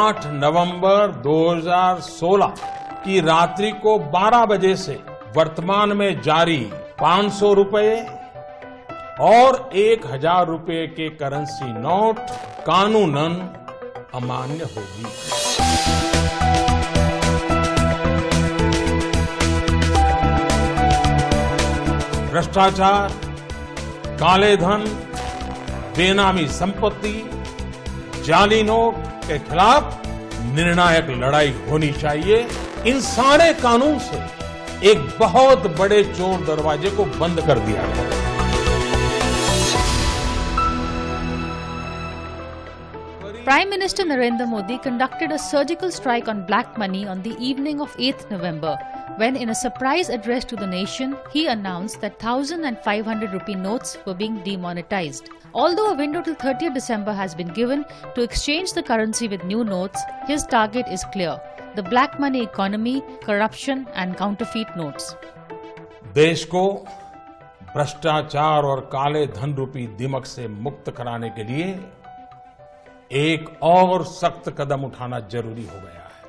8 नवंबर 2016 की रात्रि को 12 बजे से वर्तमान में जारी 500 रुपए और 1000 रुपए के करेंसी नोट कानूनन अमान्य होगी। भ्रष्टाचार, काले धन, बेनामी संपत्ति, जाली नोट के खिलाफ निर्णायक लड़ाई होनी चाहिए। इन सारे कानून से एक बहुत बड़े चोर दरवाजे को बंद कर दिया गया। Prime Minister Narendra Modi conducted a surgical strike on black money on the evening of 8th November, when in a surprise address to the nation, he announced that 1,000 and 500 rupee notes were being demonetized. Although a window till 30th December has been given to exchange the currency with new notes, his target is clear: the black money economy, corruption and counterfeit notes. देश को भ्रष्टाचार और काले धन रूपी दिमक से मुक्त कराने के लिए एक और सख्त कदम उठाना जरूरी हो गया है।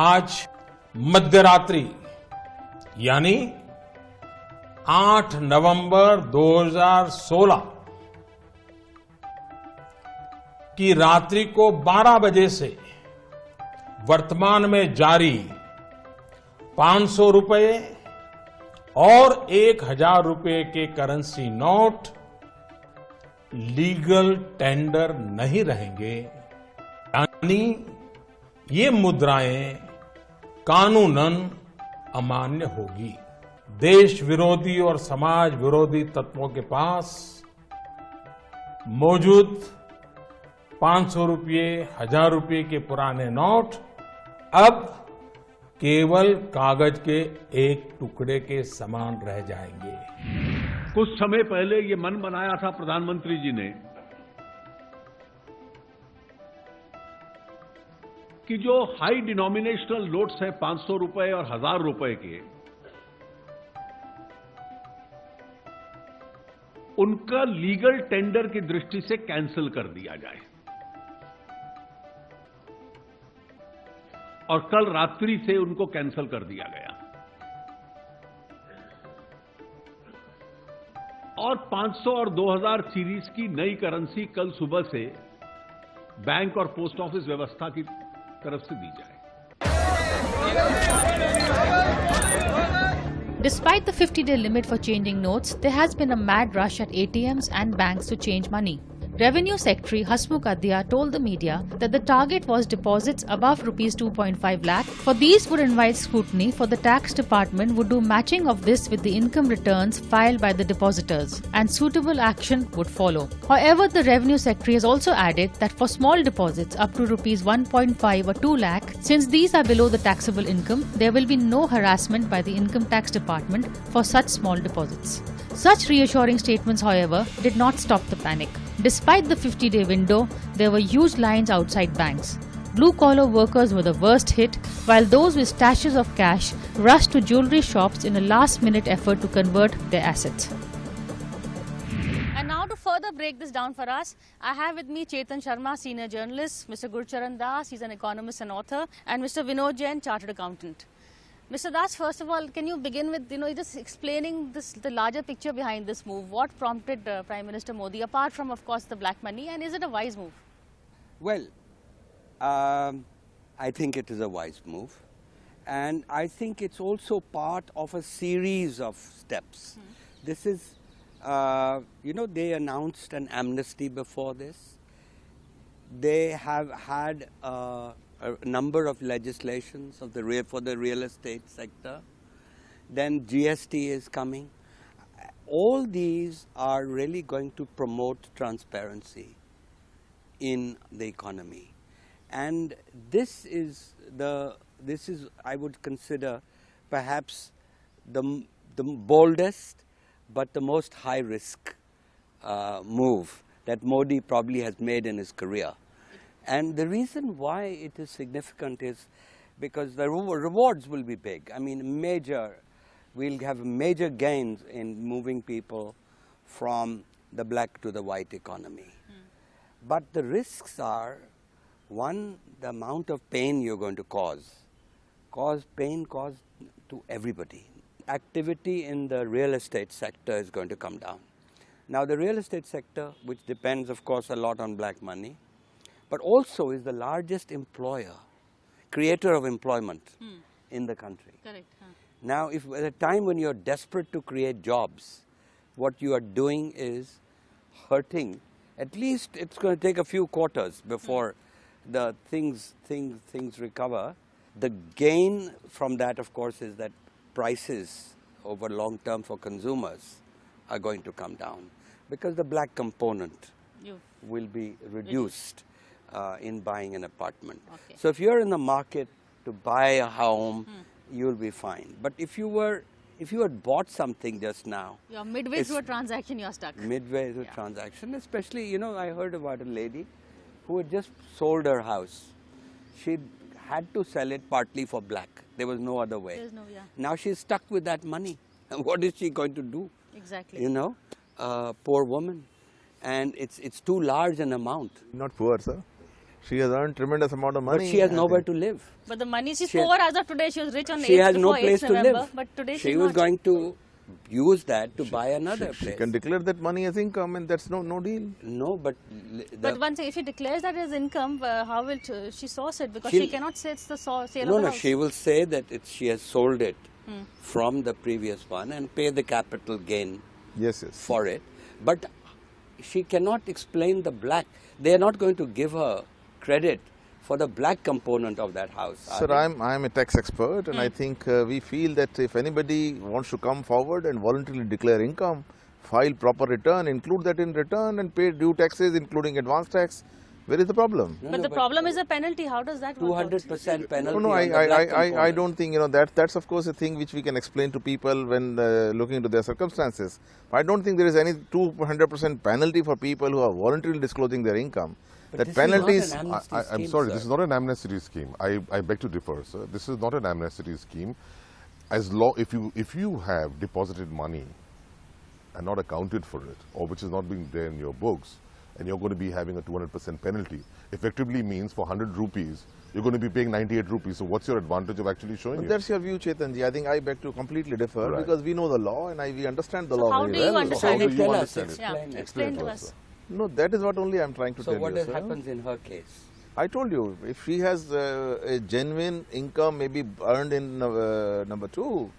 आज मध्यरात्रि यानी 8 नवंबर 2016 की रात्रि को 12 बजे से वर्तमान में जारी 500 रुपए और 1000 रुपए के करेंसी नोट लीगल टेंडर नहीं रहेंगे, यानी ये मुद्राएं कानूनन अमान्य होगी। देश विरोधी और समाज विरोधी तत्वों के पास मौजूद 500 रुपये, 1000 रुपये के पुराने नोट अब केवल कागज के एक टुकड़े के समान रह जाएंगे। कुछ समय पहले ये मन बनाया था प्रधानमंत्री जी ने कि जो हाई डिनोमिनेशनल नोट्स हैं 500 रुपए और 1000 रुपए के, उनका लीगल टेंडर की दृष्टि से कैंसिल कर दिया जाए। और कल रात्रि से उनको कैंसिल कर दिया गया और 500 और 2000 सीरीज की नई करेंसी कल सुबह से बैंक और पोस्ट ऑफिस व्यवस्था की तरफ से दी जाए। Despite the 50-day limit for changing notes, there has been a mad rush at ATMs and banks to change money. Revenue Secretary Hasmukh Adhia told the media that the target was deposits above rupees 2.5 lakh. For these would invite scrutiny, for the tax department would do matching of this with the income returns filed by the depositors, and suitable action would follow. However, the Revenue Secretary has also added that for small deposits up to rupees 1.5 or 2 lakh, since these are below the taxable income, there will be no harassment by the income tax department for such small deposits. Such reassuring statements, however, did not stop the panic. Despite the 50-day window, there were huge lines outside banks. Blue-collar workers were the worst hit, while those with stashes of cash rushed to jewelry shops in a last-minute effort to convert their assets. And now to further break this down for us, I have with me Chetan Sharma, senior journalist, Mr. Gurcharan Das, he's an economist and author, and Mr. Vinod Jain, chartered accountant. Mr. Das, first of all, can you begin with, just explaining the larger picture behind this move? What prompted Prime Minister Modi, apart from, of course, the black money, and is it a wise move? Well, I think it is a wise move, and I think it's also part of a series of steps. This is, they announced an amnesty before this. They have had a number of legislations for the real estate sector. Then GST is coming. All these are really going to promote transparency in the economy. And this is I would consider perhaps the boldest but the most high risk move that Modi probably has made in his career. And the reason why it is significant is because the rewards will be big. I mean, we'll have major gains in moving people from the black to the white economy. But the risks are, One, the amount of pain you're going to cause to everybody. Activity in the real estate sector is going to come down. Now, the real estate sector, which depends, of course, a lot on black money, but also is the largest employer, creator of employment in the country. Correct. Now, if at a time when you're desperate to create jobs, what you are doing is hurting. At least it's going to take a few quarters before the things recover. The gain from that, of course, is that prices over long term for consumers are going to come down because the black component will be reduced in buying an apartment. Okay. So if you're in the market to buy a home, you'll be fine. But if you had bought something just now, You're midway through a transaction, you're stuck. midway through transaction, especially, you know, I heard about a lady who had just sold her house. She had to sell it partly for black. There was no other way. There's no, Now she's stuck with that money. What is she going to do? Exactly. You know, poor woman. And it's too large an amount. Not poor, sir. She has earned tremendous amount of money. But she has nowhere to live. But the money, she's She- poor as of today. She was rich on She 8th has no before place 8th to November, live. but today She she's was not. going to use that to buy another place. She can declare that money as income, and that's no deal. No, but But one thing, if she declares that as income, how will she source it? Because She'll- she cannot say it's the sale of no, the no, house. she will say that she has sold it from the previous one and pay the capital gain Yes. for it. But she cannot explain the black. They are not going to give her credit for the black component of that house. are Sir, they? I'm a tax expert, and I think we feel that if anybody wants to come forward and voluntarily declare income, file proper return, include that in return, and pay due taxes, including advance tax, where is the problem? No, But no, the problem is a penalty. How does that work out? 200% penalty. No, on the black I component. don't think, that's of course a thing which we can explain to people when looking into their circumstances. I don't think there is any 200% penalty for people who are voluntarily disclosing their income. But That this is not penalties, an amnesty I'm scheme, sorry, sir. this is not an amnesty scheme. I beg to differ, sir. This is not an amnesty scheme. If you have deposited money and not accounted for it, or which is not being there in your books, and you're going to be having a 200% penalty, effectively means for 100 rupees, you're going to be paying 98 rupees. So what's your advantage of actually showing But it? that's your view, Chetanji. I think I beg to completely differ Right. because we know the law and we understand the So law how very do you well. understand how it? do you Tell us, understand it? Yeah, explain it. explain to to us. us, No, that is what only I'm trying to So tell what you, sir. happens in her case? I told you, if she has a genuine income maybe earned in number 2,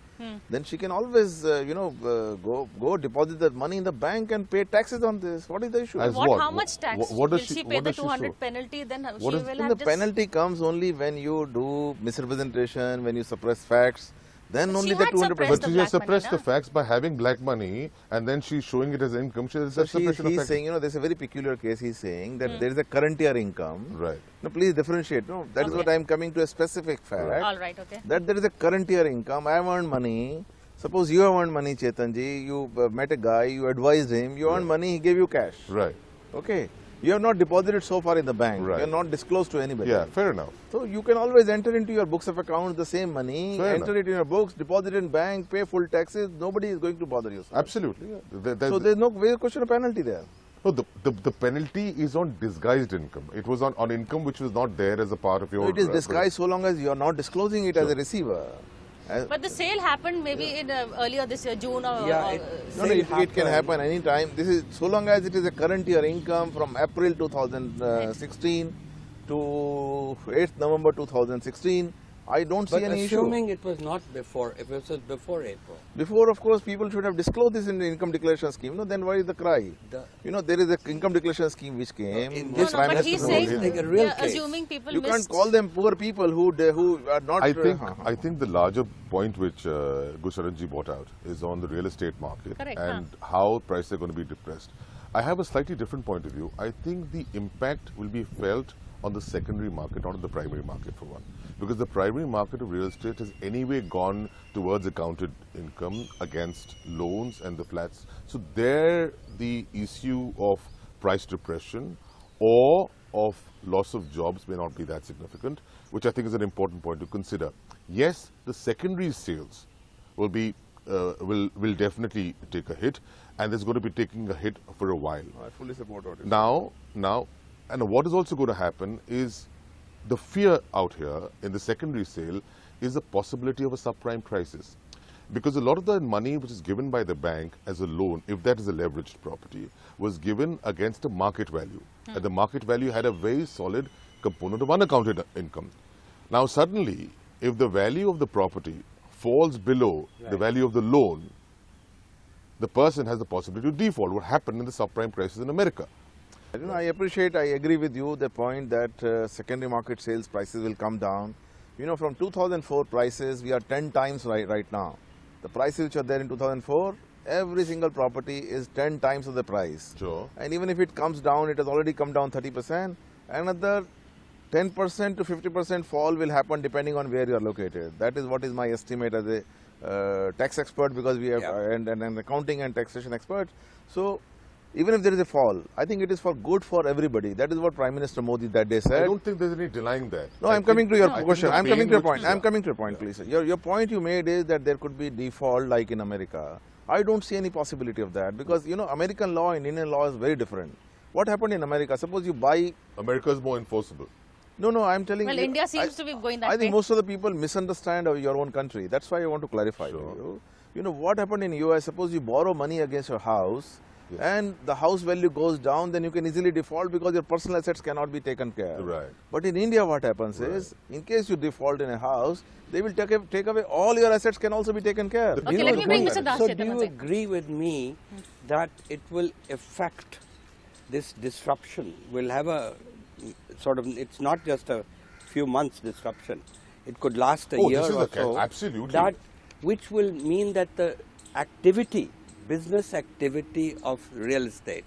then she can always, go deposit that money in the bank and pay taxes on this. What is the issue? As What? what? How much tax? What does will she- she pay what the does she 200 show? penalty? Then she What is- will Then have the just... penalty comes only when you do misrepresentation, when you suppress facts. Then But only she the had 200%. suppressed But the she black has suppressed money, the facts by having black money, and then she's showing it as income. That's So suppression of he's facts. saying, there's a very peculiar case. He's saying that there is a current year income. Right. No, please differentiate. No, that is Okay. what I'm coming to a specific fact. All right, okay. That there is a current year income. I have earned money. Suppose you have earned money, Chetanji. You met a guy, you advised him, you earned money, he gave you cash. Right. Okay. You have not deposited so far in the bank. Right. You have not disclosed to anybody. Yeah, fair enough. So you can always enter into your books of accounts the same money, Fair enter it in your books, deposit in bank, pay full taxes. Nobody is going to bother you, sir. Absolutely. Yeah. So there's no question of penalty there. No, the penalty is on disguised income. It was on income which was not there as a part of your... So it is disguised so long as you are not disclosing it as a receiver. But the sale happened maybe in earlier this year, June or... Yeah, or- it- No, it can happen anytime. This is so long as it is a current year income from April 2016 to 8th November 2016. I don't see But any issue. assuming it was not before, if it was before April, Before, of course, people should have disclosed this in the income declaration scheme. No, then why is the cry? There is a income declaration scheme which came. in No, this no, Prime but Minister he's Modi- saying, Like a real yeah, case. assuming people you missed... can't call them poor people who are not. I think the larger point which Gurcharan ji brought out is on the real estate market Correct, and how prices are going to be depressed. I have a slightly different point of view. I think the impact will be felt on the secondary market, not on the primary market for one. Because the primary market of real estate has anyway gone towards accounted income against loans and the flats. So there the issue of price depression or of loss of jobs may not be that significant, which I think is an important point to consider. Yes, the secondary sales will be will definitely take a hit, and there's going to be taking a hit for a while. I fully support what you Now, and what is also going to happen is The fear out here in the secondary sale is the possibility of a subprime crisis. Because a lot of the money which is given by the bank as a loan, if that is a leveraged property, was given against a market value. And the market value had a very solid component of unaccounted income. Now suddenly, if the value of the property falls below the value of the loan, the person has the possibility to default. What happened in the subprime crisis in America? I agree with you, the point that secondary market sales prices will come down. From 2004 prices, we are 10 times right now. The prices which are there in 2004, every single property is 10 times of the price. Sure. And even if it comes down, it has already come down 30%. Another 10% to 50% fall will happen depending on where you are located. That is what is my estimate as a tax expert, because we have and an accounting and taxation expert. So even if there is a fall, I think it is for good for everybody. That is what Prime Minister Modi that day said. I don't think there's any denying that. No, I'm coming to your question. I'm coming to your point. I'm coming to your point, please. Your point you made is that there could be default like in America. I don't see any possibility of that, because American law and Indian law is very different. What happened in America? Suppose you buy. America is more enforceable. No, I'm telling you. Well, India seems to be going that way. I think most of the people misunderstand your own country. That's why I want to clarify to you. What happened in US? Suppose you borrow money against your house. Yes. And the house value goes down, then you can easily default because your personal assets cannot be taken care of. Right. But in India what happens is, in case you default in a house, they will take away all your assets can also be taken care of. Okay, let me bring Mr. Das. So do you agree with me that it will affect this disruption, will have a sort of, it's not just a few months disruption, it could last a year or so. Absolutely. That, which will mean that the activity, business activity of real estate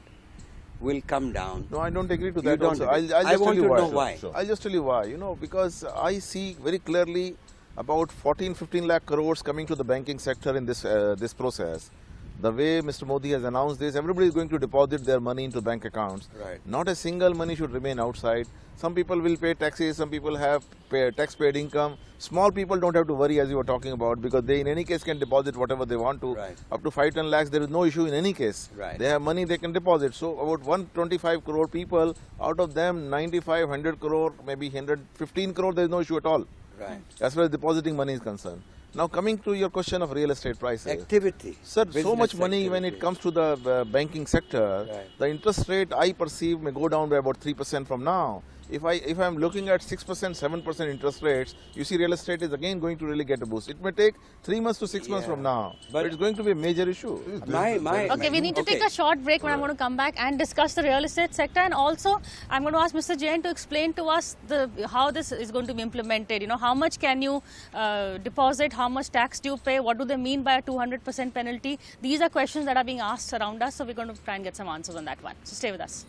will come down. No, I don't agree to You that don't also. agree. I'll I just want tell you to why. know why. I'll just tell you why. Because I see very clearly about 14-15 lakh crores coming to the banking sector in this process. The way Mr. Modi has announced this, everybody is going to deposit their money into bank accounts. Right. Not a single money should remain outside. Some people will pay taxes, some people have tax-paid income. Small people don't have to worry, as you were talking about, because they in any case can deposit whatever they want to. Right. Up to 5-10 lakhs, there is no issue in any case. Right. They have money they can deposit. So about 125 crore people, out of them 95, 100 crore, maybe 115 crore, there is no issue at all. Right. As far as depositing money is concerned. Now coming to your question of real estate prices. Activity. Sir, so business much money activity. when it comes to the banking sector, the interest rate I perceive may go down by about 3% from now. If I'm looking at 6%, 7% interest rates, you see real estate is again going to really get a boost. It may take 3 months to 6 months from now, but it's going to be a major issue. Okay, we need to take a short break, but I'm going to come back and discuss the real estate sector, and also I'm going to ask Mr. Jain to explain to us how this is going to be implemented. How much can you deposit, how much tax do you pay, what do they mean by a 200% penalty? These are questions that are being asked around us, so we're going to try and get some answers on that one. So stay with us.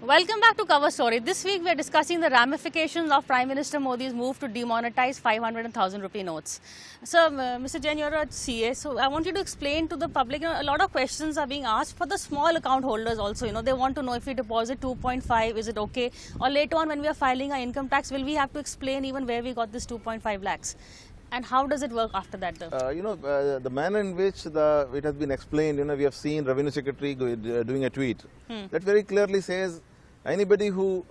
Welcome back to Cover Story. This week we are discussing the ramifications of Prime Minister Modi's move to demonetize 500 and 1000 rupee notes. So, Mr. Jain, you're a CA, so I want you to explain to the public, a lot of questions are being asked for the small account holders also. They want to know if we deposit 2.5, is it okay? Or later on when we are filing our income tax, will we have to explain even where we got this 2.5 lakhs? And how does it work after that? The manner in which it has been explained, we have seen Revenue Secretary doing a tweet that very clearly says, anybody who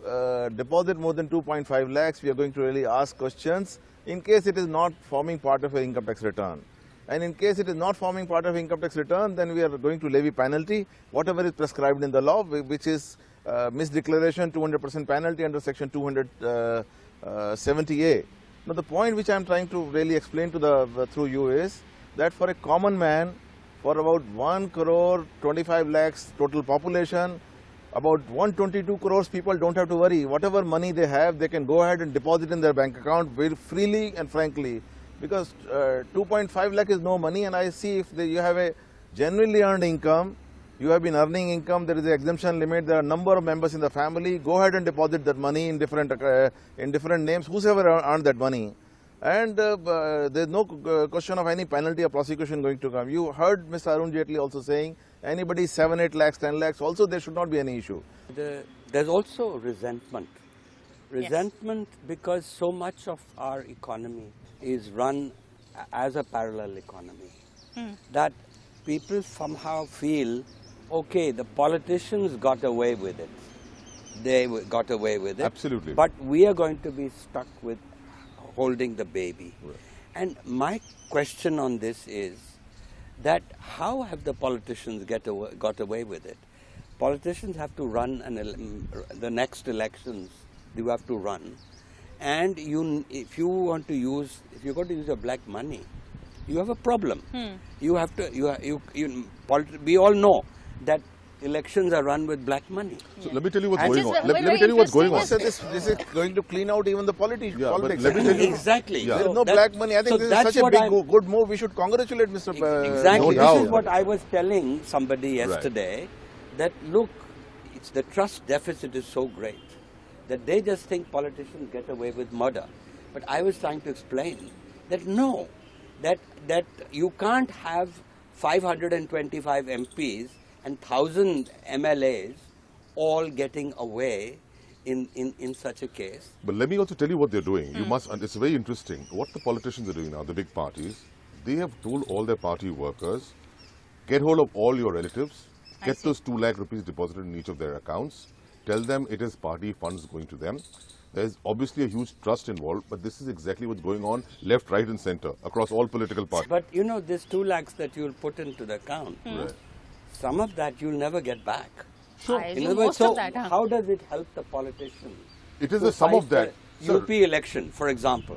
deposit more than 2.5 lakhs, we are going to really ask questions in case it is not forming part of your income tax return. And in case it is not forming part of income tax return, then we are going to levy penalty, whatever is prescribed in the law, which is misdeclaration, 200% penalty under section 270A. Now the point which I am trying to really explain to through you is that for a common man, for about 1 crore 25 lakhs total population, about 122 crores people don't have to worry. Whatever money they have, they can go ahead and deposit in their bank account very freely and frankly, because 2.5 lakh is no money, and I see if you have a genuinely earned income, you have been earning income, there is an exemption limit, there are a number of members in the family, go ahead and deposit that money in different names, whosoever earned that money. And there's no question of any penalty or prosecution going to come. You heard Mr. Arun Jaitley also saying anybody 7, 8 lakhs, 10 lakhs, also there should not be any issue. There's also resentment. Resentment because so much of our economy is run as a parallel economy. That people somehow feel, okay, the politicians got away with it. They got away with it. Absolutely. But we are going to be stuck with holding the baby. Right. And my question on this is that how have the politicians got away with it? Politicians have to run the next elections. You have to run, and if you're going to use your black money, you have a problem. You have to. We all know that elections are run with black money. So let me tell you what's And going just on. a Let very me tell you what's going on. interesting This is going to clean out even the politics. Yeah, but let me tell you. Exactly. Yeah. There is no black money. I think so this is that's such a what big, I'm- good move. We should congratulate Mr. Exactly. No doubt. This is what I was telling somebody yesterday, that look, the trust deficit is so great that they just think politicians get away with murder. But I was trying to explain that no, that you can't have 525 MPs and 1,000 MLAs all getting away in such a case. But let me also tell you what they're doing. You must, and it's very interesting. What the politicians are doing now, the big parties, they have told all their party workers, get hold of all your relatives, get those 2 lakh rupees deposited in each of their accounts, tell them it is party funds going to them. There's obviously a huge trust involved, but this is exactly what's going on left, right and center across all political parties. But you know, this 2 lakhs that you'll put into the account, Right. some of that you'll never get back. I In assume other words, most so of that, huh? how does it help the politician? It is to the sum fight of that. the Sir, UP election, for example.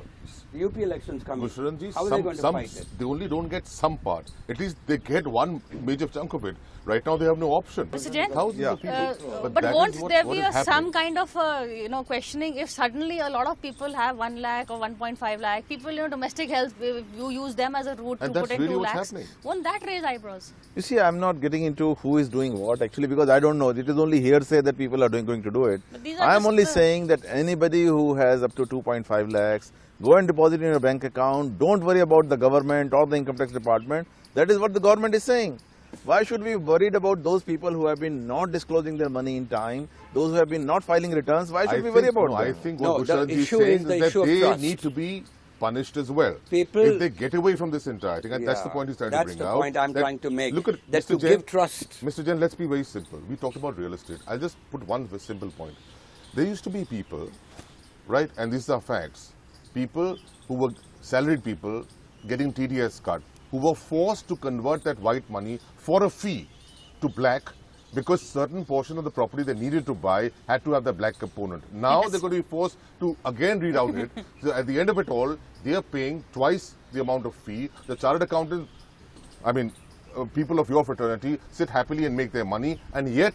The UP elections coming. Gurcharanji, How are they going to fight it? they only don't get some part. At least they get one major chunk of it. Right now they have no option. Mr. Jain, Thousands of people. but that is won't what there is be happening. some kind of questioning if suddenly a lot of people have 1 lakh or 1.5 lakh? People, domestic health, you use them as a route And to that's put in really 2 what's lakhs. happening. Won't that raise eyebrows? You see, I'm not getting into who is doing what actually, because I don't know. It is only hearsay that people are going to do it. But these are I am just only the- saying that anybody who has up to 2.5 lakhs, go and deposit in your bank account. Don't worry about the government or the income tax department. That is what the government is saying. Why should we be worried about those people who have been not disclosing their money in time, those who have been not filing returns? Why should we worry about them? I think No, what the Gurcharan is issue saying is the that issue of they trust. need to be punished as well. People- if they get away from this entire thing, and that's the Yeah, point he's trying to that's bring the out. point I'm that- trying to make, Look at that Mr. to Jain, give trust. Mr. Jain, let's be very simple. We talked about real estate. I'll just put one simple point. There used to be people, right, and these are facts, people who were salaried people getting TDS cut, who were forced to convert that white money for a fee to black because certain portion of the property they needed to buy had to have the black component. Now they're going to be forced to again read out it. So at the end of it all, they are paying twice the amount of fee. The chartered accountant, people of your fraternity sit happily and make their money, and yet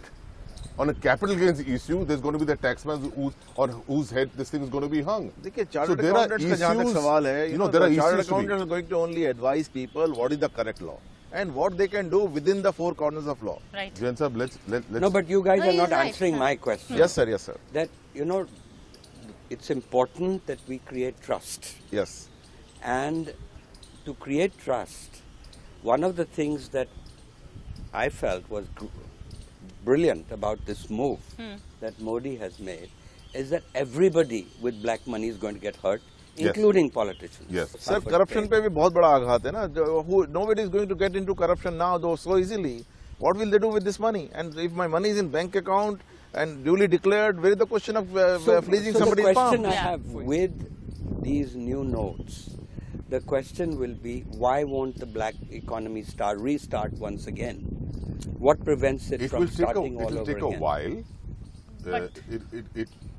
on a capital gains issue, there's going to be the taxman on whose head this thing is going to be hung. देखिए, chartered there are accountants का जहाँ तक issues, सवाल है, there are the chartered issues to be. accountants are going to only advise people what is the correct law and what they can do within the 4 corners of law. Right. Jain sahab, let's No, but you guys No, are he's not right. answering my question. Yes, sir. Yes, sir. That, it's important that we create trust. Yes. And to create trust, one of the things that I felt was brilliant about this move that Modi has made is that everybody with black money is going to get hurt, Yes. including politicians. Yes. Sir, Suffer corruption pain. पे भी बहुत बड़ा आघात है ना. Nobody is going to get into corruption now, though, so easily. What will they do with this money? And if my money is in bank account and duly declared, where is the question of fleecing so somebody's the question palm? I have with these new notes, the question will be, why won't the black economy restart once again? What prevents it, It from will take starting all over a again? while. But-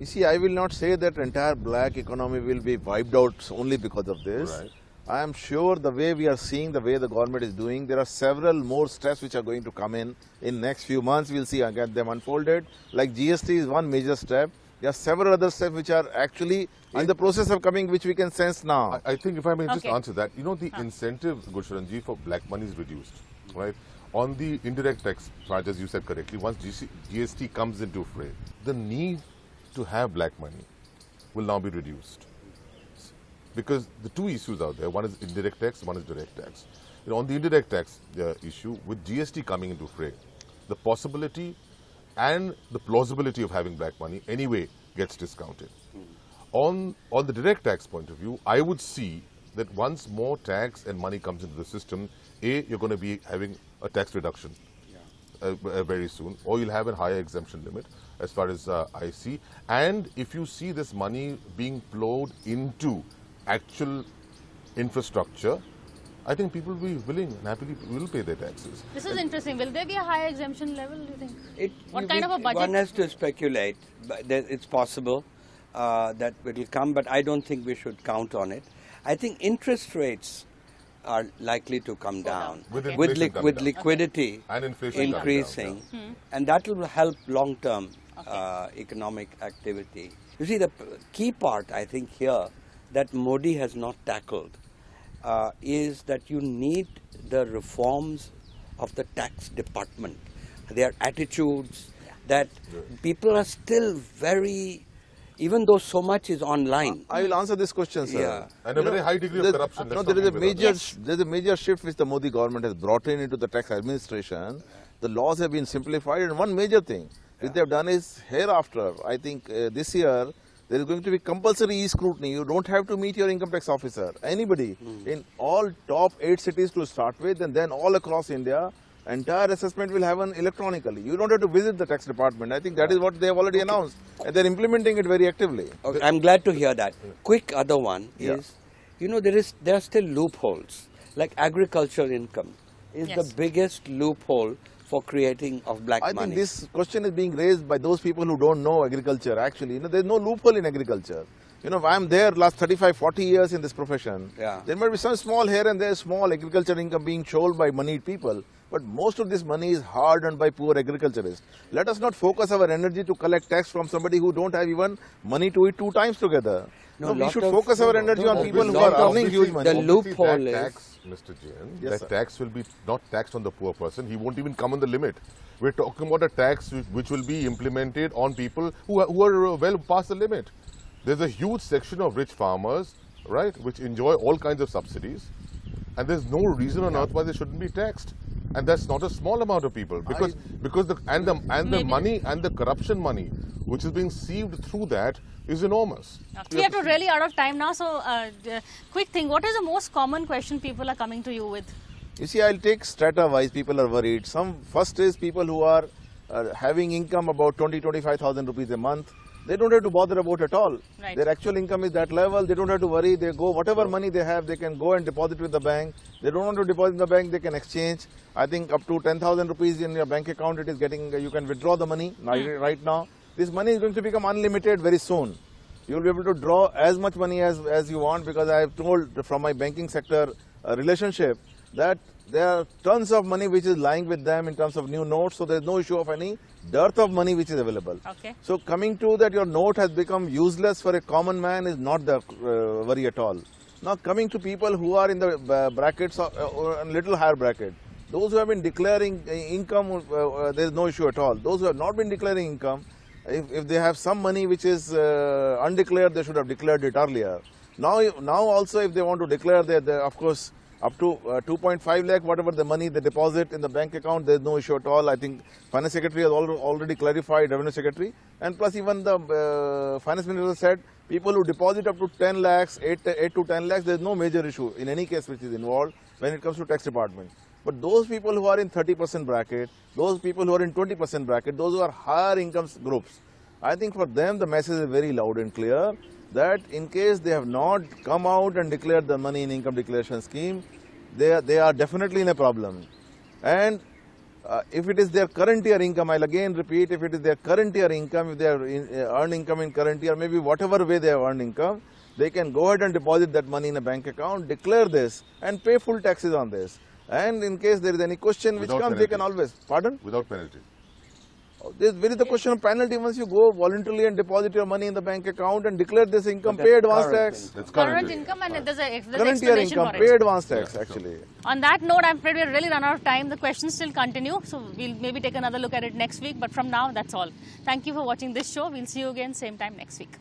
You see, I will not say that entire black economy will be wiped out only because of this. Right. I am sure the way we are seeing, the way the government is doing, there are several more steps which are going to come in next few months. We'll see again them unfolded. Like GST is one major step. There are several other steps which are actually in the process of coming, which we can sense now. I think if I may just Okay. answer that, the incentive, Gurcharanji, for black money is reduced, right? On the indirect tax charge, as you said correctly, once GST comes into fray, the need to have black money will now be reduced. because the two issues out there, one is indirect tax, one is direct tax. You know, on the indirect tax issue, with GST coming into fray, the possibility and the plausibility of having black money anyway gets discounted. On the direct tax point of view, I would see that once more tax and money comes into the system, you're going to be having a tax reduction very soon, or you'll have a higher exemption limit as far as I see. And if you see this money being plowed into actual infrastructure, I think people will be willing and happily will pay their taxes. This is interesting. Will there be a higher exemption level, do you think? What kind of a budget? One has to speculate. But it's possible that it will come, but I don't think we should count on it. I think interest rates are likely to come down With Okay. inflation coming with down. liquidity And inflation coming down, increasing, and that will help long-term economic activity. You see, the key part I think here that Modi has not tackled is that you need the reforms of the tax department, their attitudes, that people are still very, even though so much is online. I will answer this question, sir. Yeah. And a very high degree of corruption. No, let's there is not a be without. there's a major shift which the Modi government has brought into the tax administration. The laws have been simplified, and one major thing which they have done is hereafter, I think this year, there is going to be compulsory e-scrutiny. You don't have to meet your income tax officer. Anybody in all top 8 cities to start with, and then all across India, entire assessment will happen electronically. You don't have to visit the tax department. I think that is what they have already announced, and they're implementing it very actively. Okay, I'm glad to hear that. Quick other one is, you know, there are still loopholes. Like agricultural income is the biggest loophole for creating of black I money. think this question is being raised by those people who don't know agriculture. Actually, you know, there's no loophole in agriculture. You know, I'm there last 35, 40 years in this profession. Yeah. There might be some small here and there, small agriculture income being shown by moneyed people. But most of this money is hard earned by poor agriculturists. Let us not focus our energy to collect tax from somebody who don't have even money to eat 2 times together. No, we should focus our energy on people who are earning huge money. The loophole Obviously, is... that tax, Mr. Jain, Yes, that sir. tax will be not taxed on the poor person. He won't even come on the limit. We're talking about a tax which will be implemented on people who are well past the limit. There's a huge section of rich farmers, right, which enjoy all kinds of subsidies, and there's no reason on earth why they shouldn't be taxed. And that's not a small amount of people, because the money and the corruption money which is being sieved through that is enormous. We have to really out of time now, so quick thing, what is the most common question people are coming to you with? You see, I'll take strata-wise, people are worried. First is people who are having income about 20,000-25,000 rupees a month. They don't have to bother about at all. Right. Their actual income is that level. They don't have to worry. They go, whatever money they have, they can go and deposit with the bank. They don't want to deposit in the bank, they can exchange. I think up to 10,000 rupees in your bank account, it is getting, you can withdraw the money right now. This money is going to become unlimited very soon. You will be able to draw as much money as you want, because I have told from my banking sector relationship that there are tons of money which is lying with them in terms of new notes, so there is no issue of any dearth of money which is available. Okay. So coming to that your note has become useless for a common man is not the worry at all. Now coming to people who are in the brackets or a little higher bracket, those who have been declaring income, there is no issue at all. Those who have not been declaring income, if they have some money which is undeclared, they should have declared it earlier. Now also if they want to declare, they of course up to 2.5 lakh, whatever the money they deposit in the bank account, there is no issue at all. I think Finance Secretary has already clarified, Revenue Secretary, and plus even the Finance Minister said people who deposit up to 10 lakhs, 8 to 10 lakhs, there is no major issue in any case which is involved when it comes to tax department. But those people who are in 30% bracket, those people who are in 20% bracket, those who are higher income groups, I think for them the message is very loud and clear that in case they have not come out and declared the money in income declaration scheme, they are definitely in a problem. And if it is their current year income, I'll again repeat, if it is their current year income, if they have earned income in current year, maybe whatever way they have earned income, they can go ahead and deposit that money in a bank account, declare this and pay full taxes on this. And in case there is any question which comes, they can always, pardon? Without penalty. Where is the question of penalty once you go voluntarily and deposit your money in the bank account and declare this income, pay advance tax. That's Current income, and there's an Current year explanation income, for pay it. advance tax actually. On that note, I'm afraid we're really run out of time. The questions still continue, so we'll maybe take another look at it next week. But from now, that's all. Thank you for watching this show. We'll see you again same time next week.